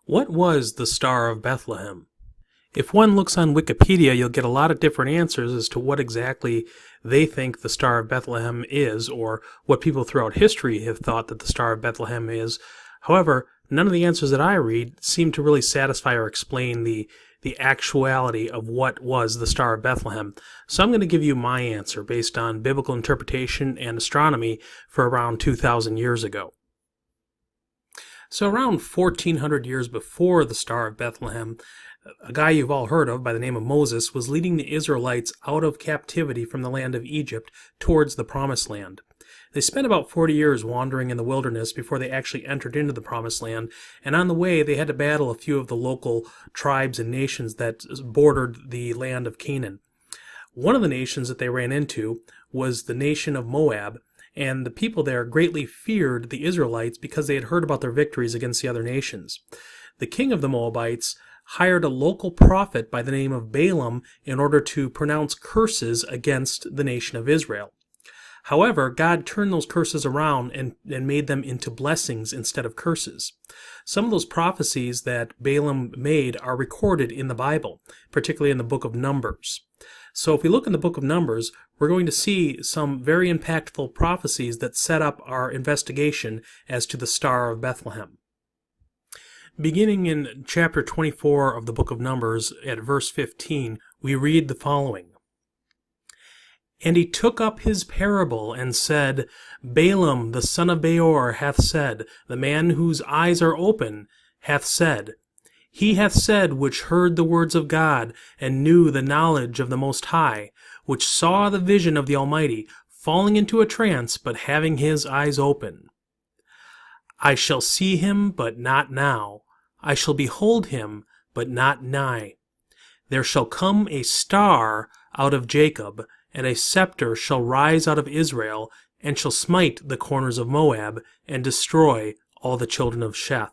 What was the Star of Bethlehem? If one looks on Wikipedia, you'll get a lot of different answers as to what exactly they think the Star of Bethlehem is, or what people throughout history have thought that the Star of Bethlehem is. However, none of the answers that I read seem to really satisfy or explain the actuality of what was the Star of Bethlehem. So I'm going to give you my answer based on biblical interpretation and astronomy for around 2,000 years ago. So around 1,400 years before the Star of Bethlehem, a guy you've all heard of by the name of Moses was leading the Israelites out of captivity from the land of Egypt towards the Promised Land. They spent about 40 years wandering in the wilderness before they actually entered into the Promised Land, and on the way they had to battle a few of the local tribes and nations that bordered the land of Canaan. One of the nations that they ran into was the nation of Moab, and the people there greatly feared the Israelites because they had heard about their victories against the other nations. The king of the Moabites hired a local prophet by the name of Balaam in order to pronounce curses against the nation of Israel. However, God turned those curses around and made them into blessings instead of curses. Some of those prophecies that Balaam made are recorded in the Bible, particularly in the book of Numbers. So if we look in the book of Numbers, we're going to see some very impactful prophecies that set up our investigation as to the Star of Bethlehem. Beginning in chapter 24 of the book of Numbers, at verse 15, we read the following. And he took up his parable and said, Balaam the son of Beor hath said, the man whose eyes are open hath said, He hath said which heard the words of God, and knew the knowledge of the Most High, which saw the vision of the Almighty, falling into a trance, but having his eyes open. I shall see him, but not now. I shall behold him, but not nigh. There shall come a star out of Jacob, and a scepter shall rise out of Israel, and shall smite the corners of Moab, and destroy all the children of Sheth.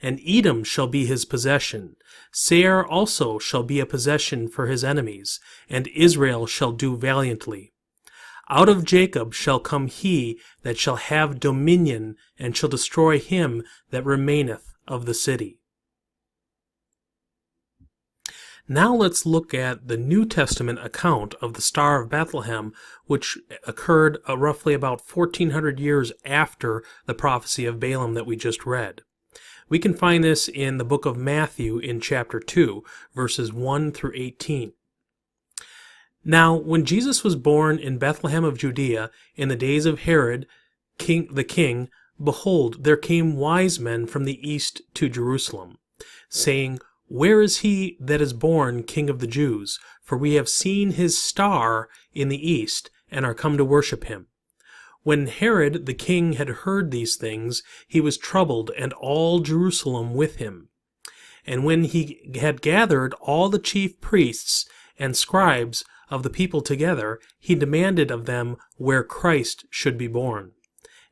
And Edom shall be his possession. Seir also shall be a possession for his enemies, and Israel shall do valiantly. Out of Jacob shall come he that shall have dominion, and shall destroy him that remaineth of the city. Now let's look at the New Testament account of the Star of Bethlehem, which occurred roughly about 1,400 years after the prophecy of Balaam that we just read. We can find this in the book of Matthew in chapter 2, verses 1 through 18. Now, when Jesus was born in Bethlehem of Judea in the days of Herod, the king, behold, there came wise men from the east to Jerusalem, saying, Where is he that is born King of the Jews? For we have seen his star in the east, and are come to worship him. When Herod the king had heard these things, he was troubled, and all Jerusalem with him. And when he had gathered all the chief priests and scribes of the people together, he demanded of them where Christ should be born.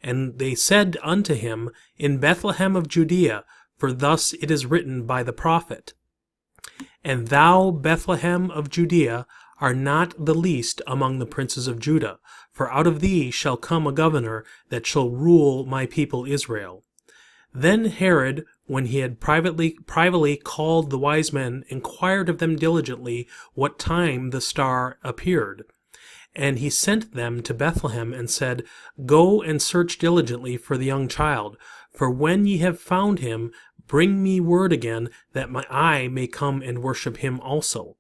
And they said unto him, In Bethlehem of Judea, for thus it is written by the prophet, And thou, Bethlehem of Judea, art not the least among the princes of Judah, for out of thee shall come a governor that shall rule my people Israel. Then Herod, when he had privately called the wise men, inquired of them diligently what time the star appeared. And he sent them to Bethlehem, and said, Go and search diligently for the young child, for when ye have found him, bring me word again, that I may come and worship him also.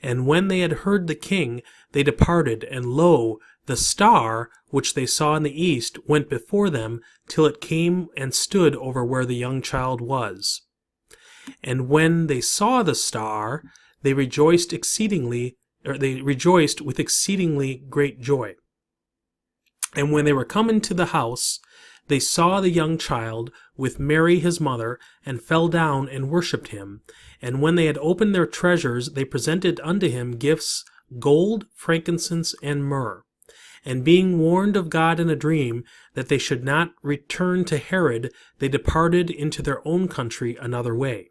And when they had heard the king, they departed, and lo, the star, which they saw in the east, went before them, till it came and stood over where the young child was. And when they saw the star, they rejoiced with exceedingly great joy. And when they were come into the house, they saw the young child with Mary his mother, and fell down and worshipped him. And when they had opened their treasures, they presented unto him gifts, gold, frankincense, and myrrh. And being warned of God in a dream that they should not return to Herod, they departed into their own country another way.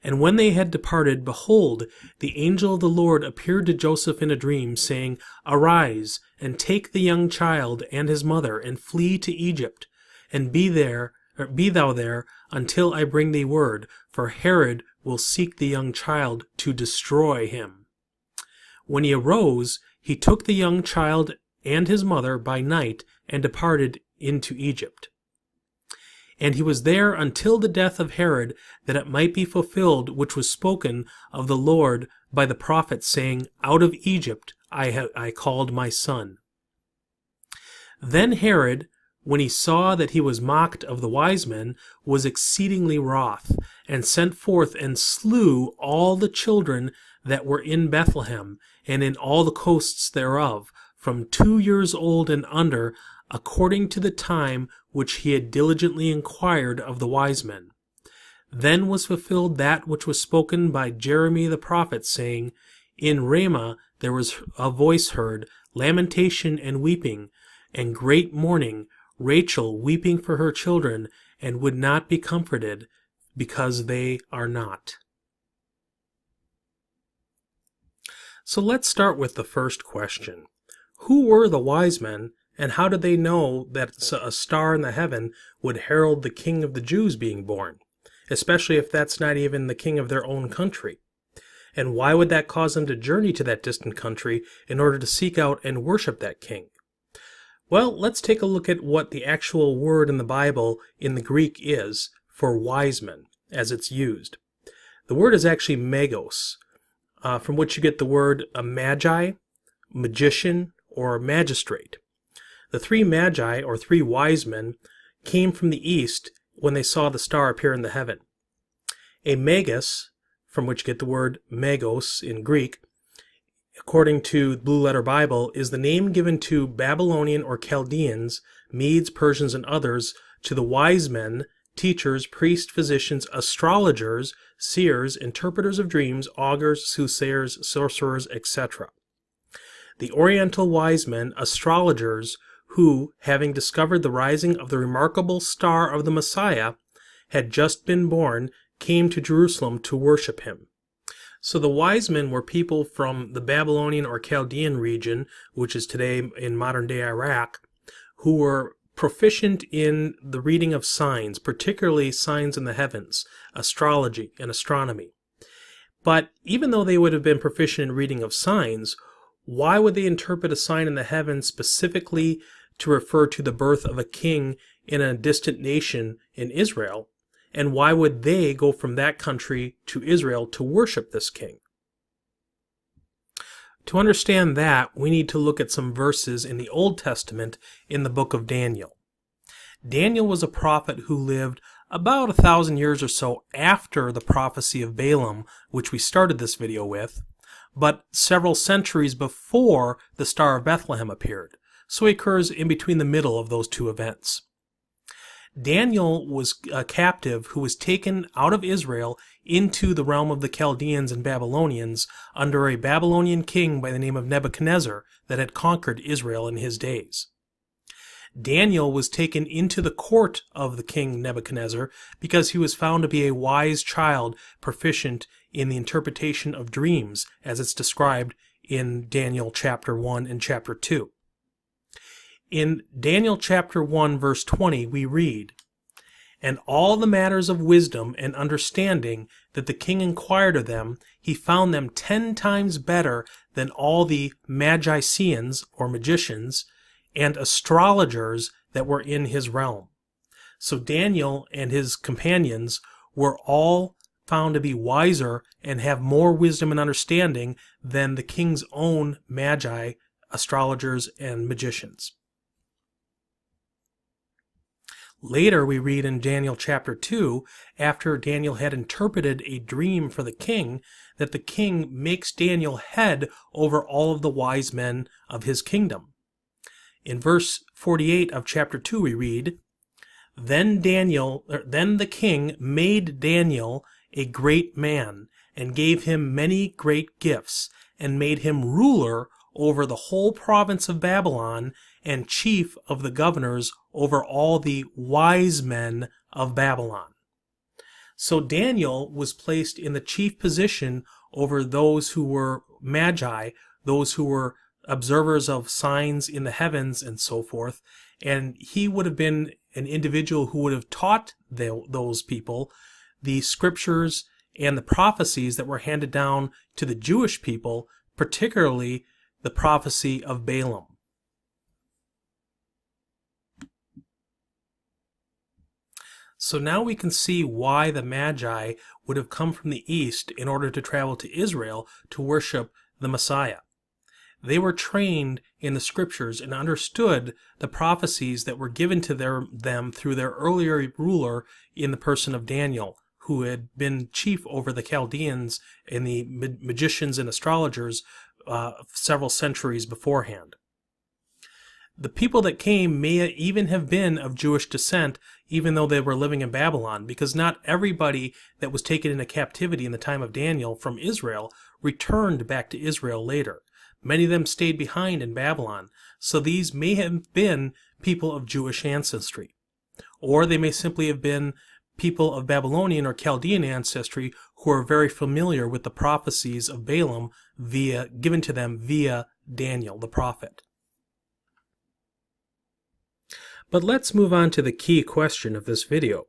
And when they had departed, behold, the angel of the Lord appeared to Joseph in a dream, saying, Arise, and take the young child and his mother, and flee to Egypt, and be thou there until I bring thee word, for Herod will seek the young child to destroy him. When he arose, he took the young child and his mother by night and departed into Egypt. And he was there until the death of Herod, that it might be fulfilled which was spoken of the Lord by the prophet, saying, Out of Egypt I called my son. Then Herod, when he saw that he was mocked of the wise men, was exceedingly wroth, and sent forth and slew all the children that were in Bethlehem, and in all the coasts thereof, from 2 years old and under, according to the time which he had diligently inquired of the wise men. Then was fulfilled that which was spoken by Jeremy the prophet, saying, In Ramah there was a voice heard, lamentation and weeping, and great mourning, Rachel weeping for her children, and would not be comforted, because they are not. So let's start with the first question. Who were the wise men, and how did they know that a star in the heaven would herald the King of the Jews being born, especially if that's not even the king of their own country? And why would that cause them to journey to that distant country in order to seek out and worship that king? Well, let's take a look at what the actual word in the Bible in the Greek is for wise men, as it's used. The word is actually magos, from which you get the word a magi, magician, or magistrate. The 3 magi, or 3 wise men, came from the east when they saw the star appear in the heaven. A magus, from which you get the word magos in Greek, according to the Blue Letter Bible, is the name given to Babylonian or Chaldeans, Medes, Persians, and others, to the wise men, teachers, priests, physicians, astrologers, seers, interpreters of dreams, augurs, soothsayers, sorcerers, etc. The Oriental wise men, astrologers, who, having discovered the rising of the remarkable star of the Messiah, had just been born, came to Jerusalem to worship him. So the wise men were people from the Babylonian or Chaldean region, which is today in modern-day Iraq, who were proficient in the reading of signs, particularly signs in the heavens, astrology and astronomy. But even though they would have been proficient in reading of signs, why would they interpret a sign in the heavens specifically to refer to the birth of a king in a distant nation in Israel? And why would they go from that country to Israel to worship this king? To understand that, we need to look at some verses in the Old Testament in the book of Daniel. Daniel was a prophet who lived about 1,000 years or so after the prophecy of Balaam, which we started this video with, but several centuries before the Star of Bethlehem appeared. So he occurs in between the middle of those 2 events. Daniel was a captive who was taken out of Israel into the realm of the Chaldeans and Babylonians under a Babylonian king by the name of Nebuchadnezzar that had conquered Israel in his days. Daniel was taken into the court of the king Nebuchadnezzar because he was found to be a wise child proficient in the interpretation of dreams, as it's described in Daniel chapter 1 and chapter 2. In Daniel chapter 1, verse 20, we read, And all the matters of wisdom and understanding that the king inquired of them, he found them 10 times better than all the magicians, or magicians, and astrologers that were in his realm. So Daniel and his companions were all found to be wiser and have more wisdom and understanding than the king's own magi, astrologers, and magicians. Later we read in Daniel chapter 2, after Daniel had interpreted a dream for the king, that the king makes Daniel head over all of the wise men of his kingdom. In verse 48 of chapter 2 we read, Then the king made Daniel a great man, and gave him many great gifts, and made him ruler over the whole province of Babylon, and chief of the governors over all the wise men of Babylon. So Daniel was placed in the chief position over those who were magi, those who were observers of signs in the heavens and so forth, and he would have been an individual who would have taught those people the scriptures and the prophecies that were handed down to the Jewish people, particularly the prophecy of Balaam. So now we can see why the Magi would have come from the east in order to travel to Israel to worship the Messiah. They were trained in the scriptures and understood the prophecies that were given to them through their earlier ruler in the person of Daniel, who had been chief over the Chaldeans and the magicians and astrologers several centuries beforehand. The people that came may even have been of Jewish descent, even though they were living in Babylon, because not everybody that was taken into captivity in the time of Daniel from Israel returned back to Israel later. Many of them stayed behind in Babylon, so these may have been people of Jewish ancestry. Or they may simply have been people of Babylonian or Chaldean ancestry who are very familiar with the prophecies of Balaam given to them via Daniel the prophet. But let's move on to the key question of this video.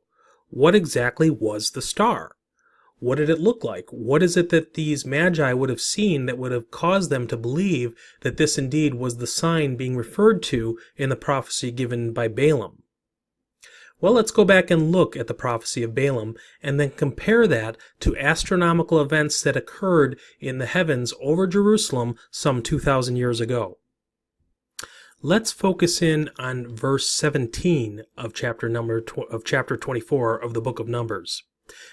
What exactly was the star? What did it look like? What is it that these Magi would have seen that would have caused them to believe that this indeed was the sign being referred to in the prophecy given by Balaam? Well, let's go back and look at the prophecy of Balaam and then compare that to astronomical events that occurred in the heavens over Jerusalem some 2,000 years ago. Let's focus in on verse 17 of chapter 24 of the book of Numbers,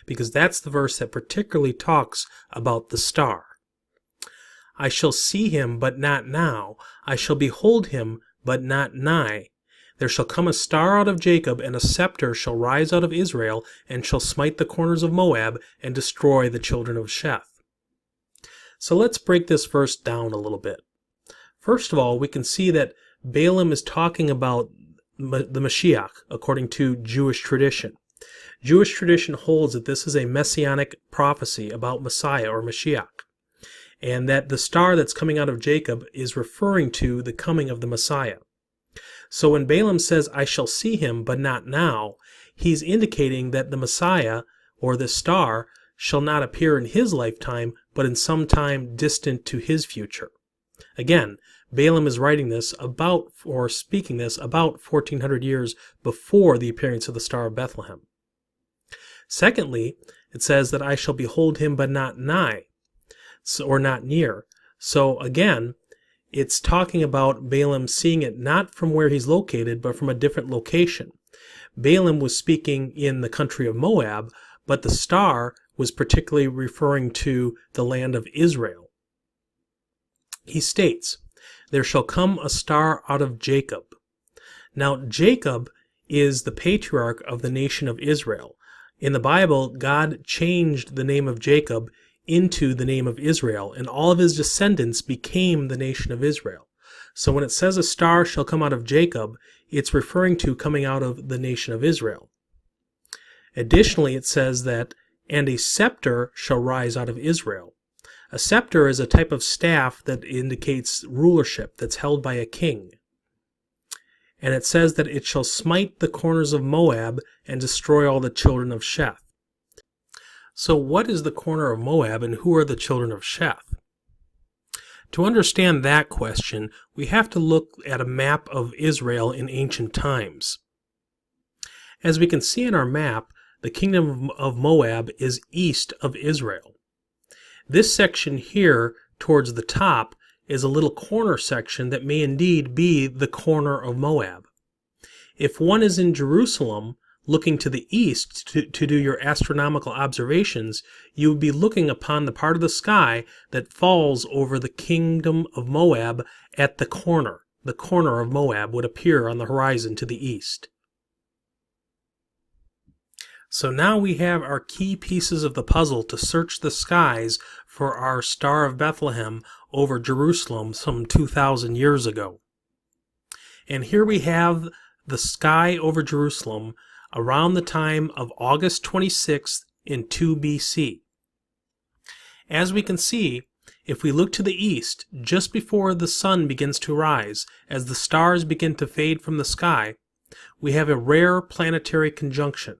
because that's the verse that particularly talks about the star. I shall see him, but not now. I shall behold him, but not nigh. There shall come a star out of Jacob, and a scepter shall rise out of Israel, and shall smite the corners of Moab, and destroy the children of Sheth. So let's break this verse down a little bit. First of all, we can see that Balaam is talking about the Mashiach, according to Jewish tradition. Jewish tradition holds that this is a messianic prophecy about Messiah or Mashiach, and that the star that's coming out of Jacob is referring to the coming of the Messiah. So when Balaam says, I shall see him, but not now, he's indicating that the Messiah, or the star, shall not appear in his lifetime, but in some time distant to his future. Again, Balaam is writing this about, or speaking this about 1400 years before the appearance of the Star of Bethlehem. Secondly, it says that I shall behold him, but not nigh, or not near. So again, it's talking about Balaam seeing it not from where he's located, but from a different location. Balaam was speaking in the country of Moab, but the star was particularly referring to the land of Israel. He states, there shall come a star out of Jacob. Now, Jacob is the patriarch of the nation of Israel. In the Bible, God changed the name of Jacob into the name of Israel, and all of his descendants became the nation of Israel. So when it says a star shall come out of Jacob, it's referring to coming out of the nation of Israel. Additionally, it says that, and a scepter shall rise out of Israel. A scepter is a type of staff that indicates rulership that's held by a king. And it says that it shall smite the corners of Moab and destroy all the children of Sheth. So what is the corner of Moab and who are the children of Sheth? To understand that question, we have to look at a map of Israel in ancient times. As we can see in our map, the kingdom of Moab is east of Israel. This section here, towards the top, is a little corner section that may indeed be the corner of Moab. If one is in Jerusalem, looking to the east to do your astronomical observations, you would be looking upon the part of the sky that falls over the kingdom of Moab at the corner. The corner of Moab would appear on the horizon to the east. So now we have our key pieces of the puzzle to search the skies for our Star of Bethlehem over Jerusalem some 2,000 years ago. And here we have the sky over Jerusalem around the time of August 26th in 2 BC. As we can see, if we look to the east, just before the sun begins to rise, as the stars begin to fade from the sky, we have a rare planetary conjunction.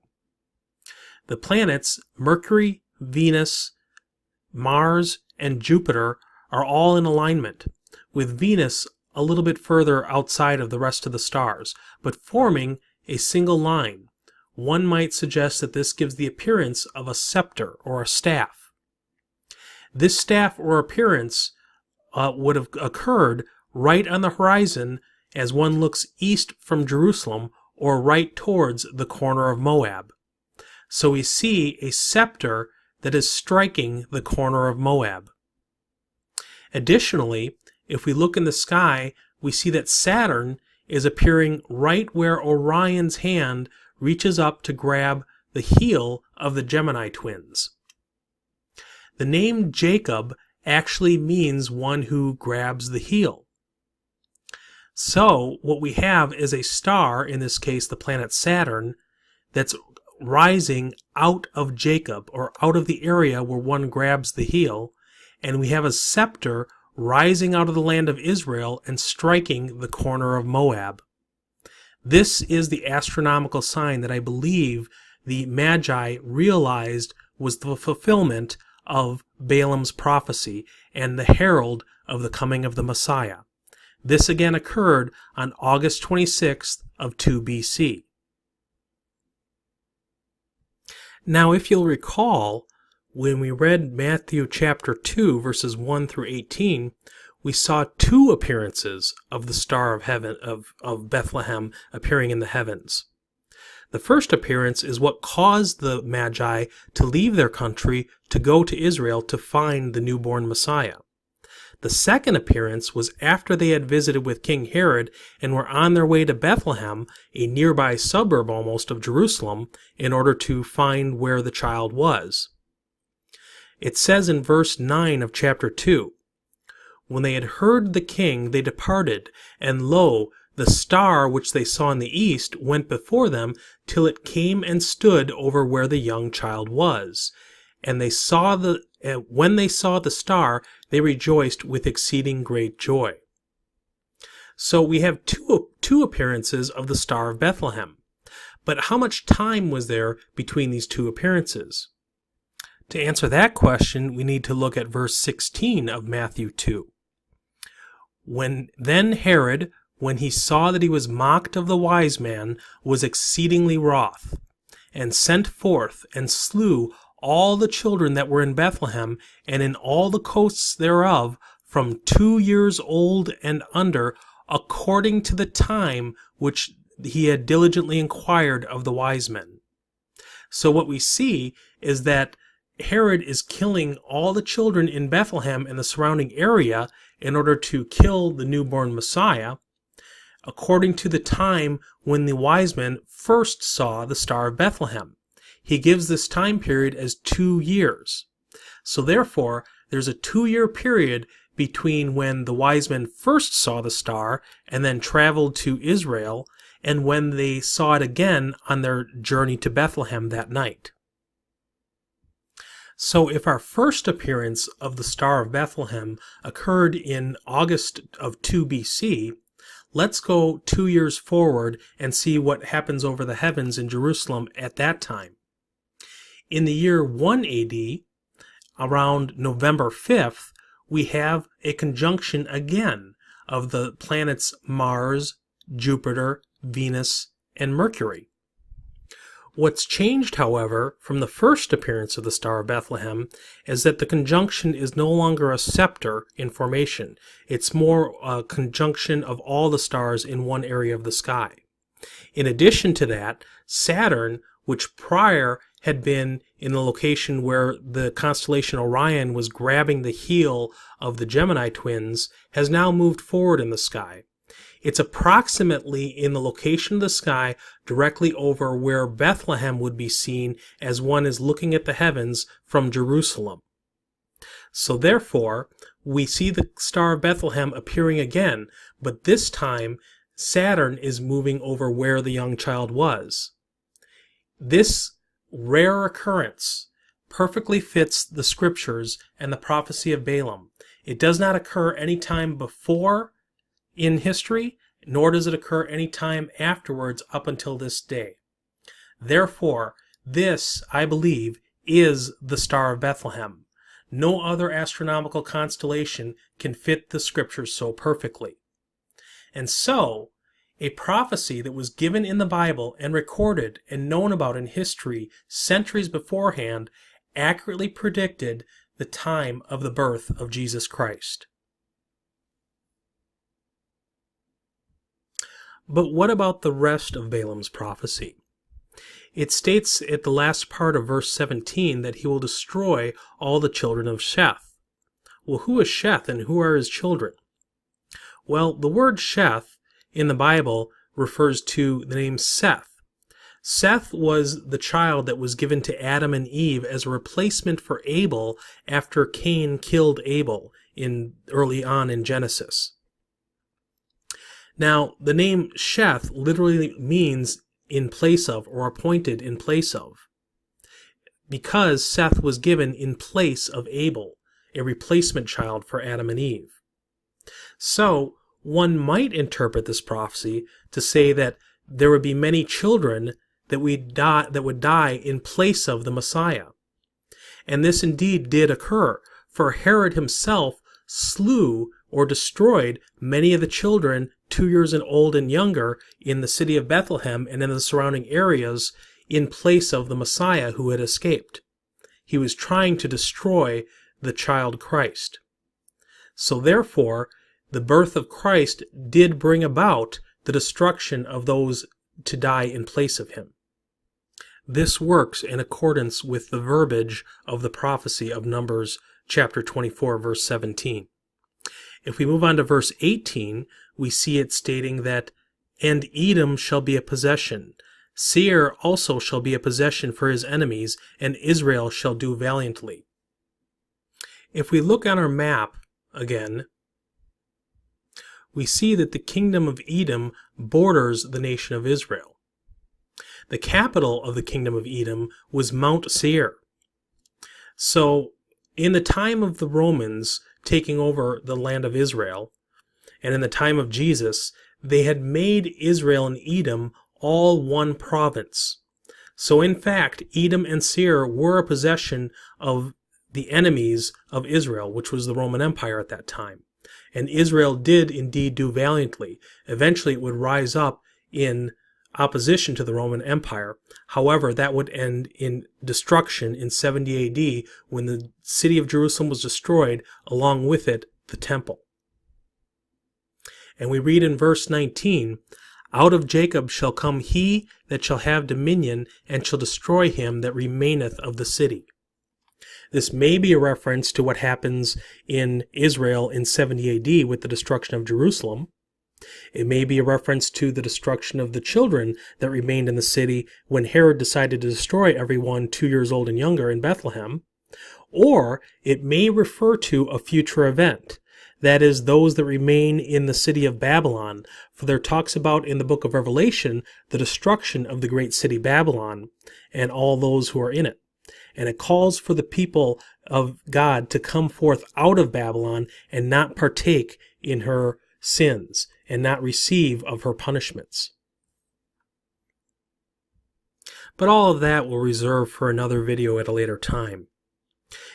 The planets Mercury, Venus, Mars, and Jupiter are all in alignment, with Venus a little bit further outside of the rest of the stars, but forming a single line. One might suggest that this gives the appearance of a scepter or a staff. This staff or appearance would have occurred right on the horizon as one looks east from Jerusalem or right towards the corner of Moab. So we see a scepter that is striking the corner of Moab. Additionally, if we look in the sky, we see that Saturn is appearing right where Orion's hand reaches up to grab the heel of the Gemini twins. The name Jacob actually means one who grabs the heel. So what we have is a star, in this case the planet Saturn, that's rising out of Jacob, or out of the area where one grabs the heel, and we have a scepter rising out of the land of Israel and striking the corner of Moab. This is the astronomical sign that I believe the Magi realized was the fulfillment of Balaam's prophecy and the herald of the coming of the Messiah. This again occurred on August 26th of 2 BC. Now, if you'll recall, when we read Matthew chapter 2, verses 1 through 18, we saw two appearances of the Star of Heaven of Bethlehem appearing in the heavens. The first appearance is what caused the Magi to leave their country to go to Israel to find the newborn Messiah. The second appearance was after they had visited with King Herod and were on their way to Bethlehem, a nearby suburb almost of Jerusalem, in order to find where the child was. It says in verse 9 of chapter 2, "When they had heard the king, they departed, and lo, the star which they saw in the east went before them till it came and stood over where the young child was. And when they saw the star, they rejoiced with exceeding great joy." So we have two appearances of the Star of Bethlehem. But how much time was there between these two appearances? To answer that question, we need to look at verse 16 of Matthew 2. Then Herod, when he saw that he was mocked of the wise man, was exceedingly wroth, and sent forth and slew all the children that were in Bethlehem and in all the coasts thereof, from 2 years old and under, according to the time which he had diligently inquired of the wise men. So what we see is that Herod is killing all the children in Bethlehem and the surrounding area in order to kill the newborn Messiah, according to the time when the wise men first saw the Star of Bethlehem. He gives this time period as 2 years. So therefore, there's a 2-year period between when the wise men first saw the star and then traveled to Israel, and when they saw it again on their journey to Bethlehem that night. So if our first appearance of the Star of Bethlehem occurred in August of 2 BC, let's go 2 years forward and see what happens over the heavens in Jerusalem at that time. In the year 1 AD, around November 5th, we have a conjunction again of the planets Mars, Jupiter, Venus, and Mercury. What's changed, however, from the first appearance of the Star of Bethlehem is that the conjunction is no longer a scepter in formation. It's more a conjunction of all the stars in one area of the sky. In addition to that, Saturn, which prior had been in the location where the constellation Orion was grabbing the heel of the Gemini twins, has now moved forward in the sky. It's approximately in the location of the sky directly over where Bethlehem would be seen as one is looking at the heavens from Jerusalem. So therefore, we see the Star of Bethlehem appearing again, but this time Saturn is moving over where the young child was. This rare occurrence perfectly fits the scriptures and the prophecy of Balaam. It does not occur any time before in history, nor does it occur any time afterwards up until this day. Therefore, this, I believe, is the Star of Bethlehem. No other astronomical constellation can fit the scriptures so perfectly. And so, a prophecy that was given in the Bible and recorded and known about in history centuries beforehand accurately predicted the time of the birth of Jesus Christ. But what about the rest of Balaam's prophecy? It states at the last part of verse 17 that he will destroy all the children of Sheth. Well, who is Sheth and who are his children? Well, the word Sheth in the Bible refers to the name Seth. Seth was the child that was given to Adam and Eve as a replacement for Abel after Cain killed Abel early on in Genesis. Now, the name Sheth literally means in place of, or appointed in place of, because Seth was given in place of Abel, a replacement child for Adam and Eve. So, one might interpret this prophecy to say that there would be many children that would die in place of the Messiah. And this indeed did occur, for Herod himself slew or destroyed many of the children 2 years old and younger in the city of Bethlehem and in the surrounding areas in place of the Messiah who had escaped. He was trying to destroy the child Christ. So therefore, the birth of Christ did bring about the destruction of those to die in place of him. This works in accordance with the verbiage of the prophecy of Numbers chapter 24, verse 17. If we move on to verse 18, we see it stating that, "And Edom shall be a possession. Seir also shall be a possession for his enemies, and Israel shall do valiantly." If we look on our map again, we see that the kingdom of Edom borders the nation of Israel. The capital of the kingdom of Edom was Mount Seir. So, in the time of the Romans taking over the land of Israel, and in the time of Jesus, they had made Israel and Edom all one province. So in fact, Edom and Seir were a possession of the enemies of Israel, which was the Roman Empire at that time. And Israel did indeed do valiantly. Eventually it would rise up in opposition to the Roman Empire. However, that would end in destruction in 70 AD when the city of Jerusalem was destroyed, along with it the temple. And we read in verse 19, "Out of Jacob shall come he that shall have dominion, and shall destroy him that remaineth of the city." This may be a reference to what happens in Israel in 70 AD with the destruction of Jerusalem. It may be a reference to the destruction of the children that remained in the city when Herod decided to destroy everyone 2 years old and younger in Bethlehem. Or it may refer to a future event, that is, those that remain in the city of Babylon, for there talks about in the book of Revelation the destruction of the great city Babylon and all those who are in it. And it calls for the people of God to come forth out of Babylon and not partake in her sins and not receive of her punishments. But all of that we'll reserve for another video at a later time.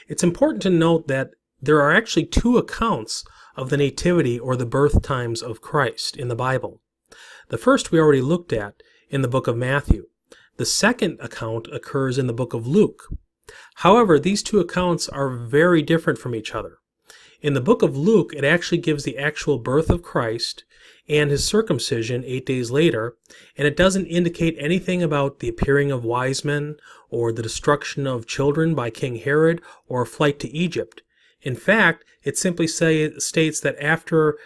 It's important to note that there are actually two accounts of the nativity or the birth times of Christ in the Bible. The first we already looked at in the book of Matthew. The second account occurs in the book of Luke. However, these two accounts are very different from each other. In the book of Luke, it actually gives the actual birth of Christ and his circumcision 8 days later, and it doesn't indicate anything about the appearing of wise men or the destruction of children by King Herod or a flight to Egypt. In fact, it simply states that after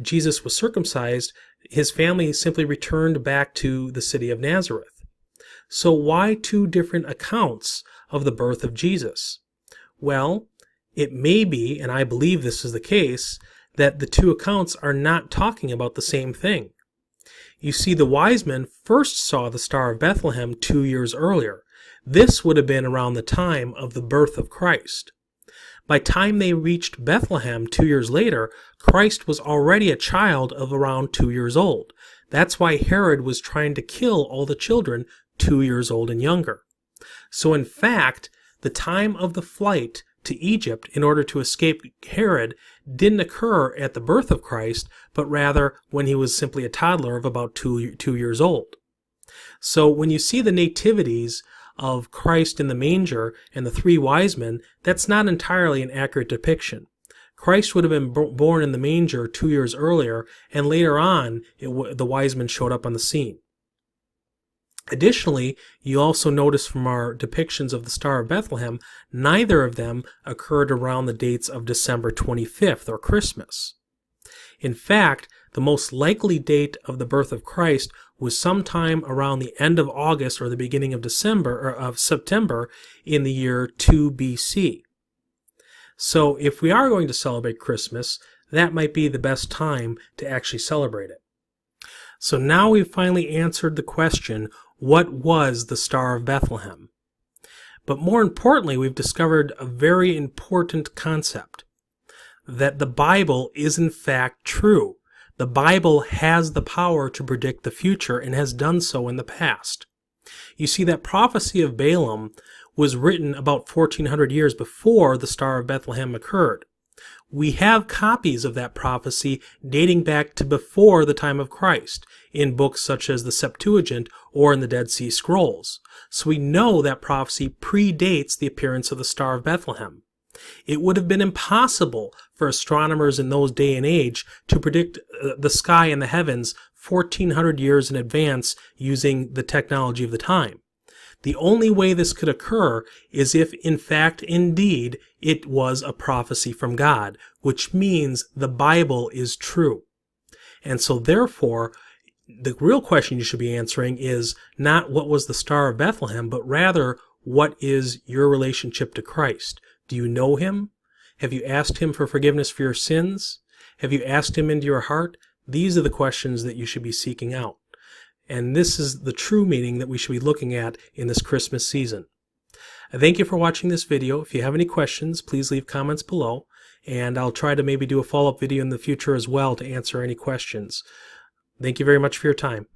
Jesus was circumcised, his family simply returned back to the city of Nazareth. So why two different accounts of the birth of Jesus? Well, it may be, and I believe this is the case, that the two accounts are not talking about the same thing. You see, the wise men first saw the Star of Bethlehem 2 years earlier. This would have been around the time of the birth of Christ. By the time they reached Bethlehem 2 years later, Christ was already a child of around 2 years old. That's why Herod was trying to kill all the children 2 years old and younger. So in fact, the time of the flight to Egypt in order to escape Herod didn't occur at the birth of Christ, but rather when he was simply a toddler of about 2 years old. So when you see the nativities of Christ in the manger and the 3 wise men, that's not entirely an accurate depiction. Christ would have been born in the manger 2 years earlier, and later on the wise men showed up on the scene. Additionally, you also notice from our depictions of the Star of Bethlehem, neither of them occurred around the dates of December 25th or Christmas. In fact, the most likely date of the birth of Christ was sometime around the end of August or the beginning of September in the year 2 BC. So if we are going to celebrate Christmas, that might be the best time to actually celebrate it. So now we've finally answered the question, what was the Star of Bethlehem? But more importantly, we've discovered a very important concept, that the Bible is in fact true. The Bible has the power to predict the future and has done so in the past. You see, that prophecy of Balaam was written about 1400 years before the Star of Bethlehem occurred. We have copies of that prophecy dating back to before the time of Christ in books such as the Septuagint or in the Dead Sea Scrolls. So we know that prophecy predates the appearance of the Star of Bethlehem. It would have been impossible for astronomers in those day and age to predict the sky and the heavens 1400 years in advance using the technology of the time. The only way this could occur is if, in fact, indeed, it was a prophecy from God, which means the Bible is true. And so, therefore, the real question you should be answering is not what was the Star of Bethlehem, but rather, what is your relationship to Christ? Do you know Him? Have you asked Him for forgiveness for your sins? Have you asked Him into your heart? These are the questions that you should be seeking out. And this is the true meaning that we should be looking at in this Christmas season. I thank you for watching this video. If you have any questions, please leave comments below, and I'll try to maybe do a follow-up video in the future as well to answer any questions. Thank you very much for your time.